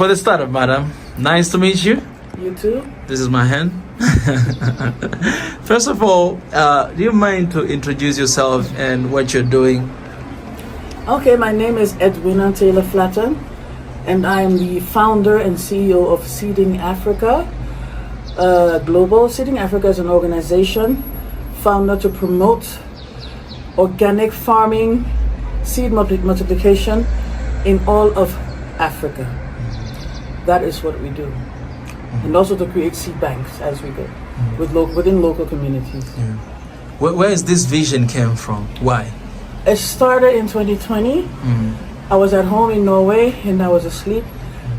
For the start of madam, nice to meet you. You too? This is my hand. First of all, do you mind to introduce yourself and what you're doing? Okay, my name is Edwina Taylor Flatten, and I am the founder and CEO of Seeding Africa Global. Seeding Africa is an organization founded to promote organic farming, seed multiplication in all of Africa. That is what we do. And also to create seed banks as we go within local communities. Yeah. Where is this vision came from? Why? It started in 2020. I was at home in Norway and I was asleep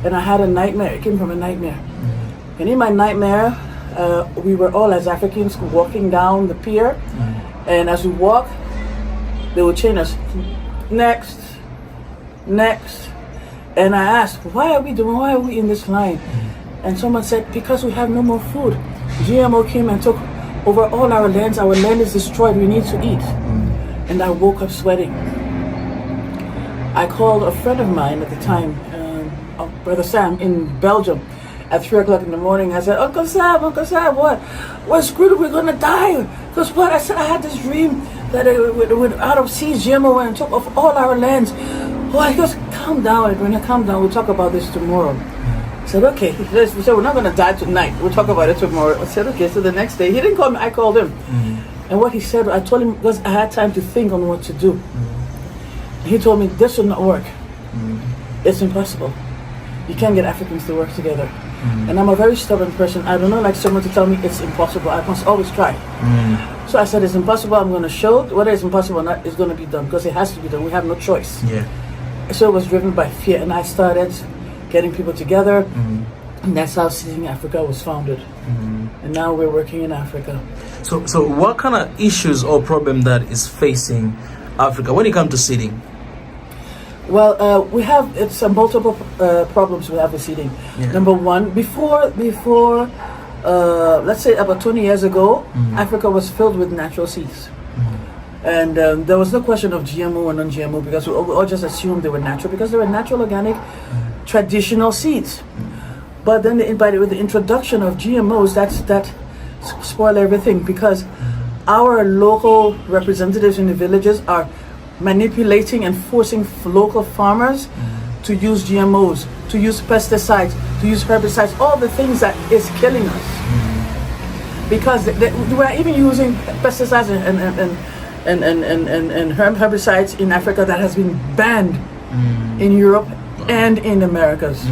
and I had a nightmare. It came from a nightmare. And in my nightmare, we were all as Africans walking down the pier, and as we walk, they would chain us, next. And I asked, why are we in this line? And someone said, because we have no more food. GMO came and took over all our lands. Our land is destroyed. We need to eat. And I woke up sweating. I called a friend of mine at the time, Brother Sam in Belgium, at 3 o'clock in the morning. I said, Uncle Sam, what? We're screwed, we're gonna die. Because what? I said, I had this dream that with out of seas, GMO went and took off all our lands. Oh, he goes, calm down, when I calm down, we'll talk about this tomorrow. I said, okay. We said, we're not gonna die tonight. We'll talk about it tomorrow. I said, okay. So the next day, he didn't call me, I called him. And what he said, I told him, because I had time to think on what to do. He told me, this will not work. It's impossible. You can't get Africans to work together. And I'm a very stubborn person. I don't know, like someone to tell me it's impossible. I must always try. So I said, it's impossible. I'm going to show whether it's impossible or not. It's going to be done because it has to be done. We have no choice. Yeah. So it was driven by fear, and I started getting people together, and that's how Seeding Africa was founded. And now we're working in Africa. So what kind of issues or problem that is facing Africa when it comes to seeding? Well, we have multiple problems we have with seeding. Yeah. Number one, before let's say about 20 years ago, Africa was filled with natural seeds. And there was no question of GMO or non-GMO because we all just assumed they were natural because they were natural, organic, traditional seeds. But then with the introduction of GMOs, that spoiled everything because our local representatives in the villages are manipulating and forcing local farmers to use GMOs, to use pesticides, to use herbicides, all the things that is killing us. Because we're even using pesticides and herbicides in Africa that has been banned in Europe and in Americas.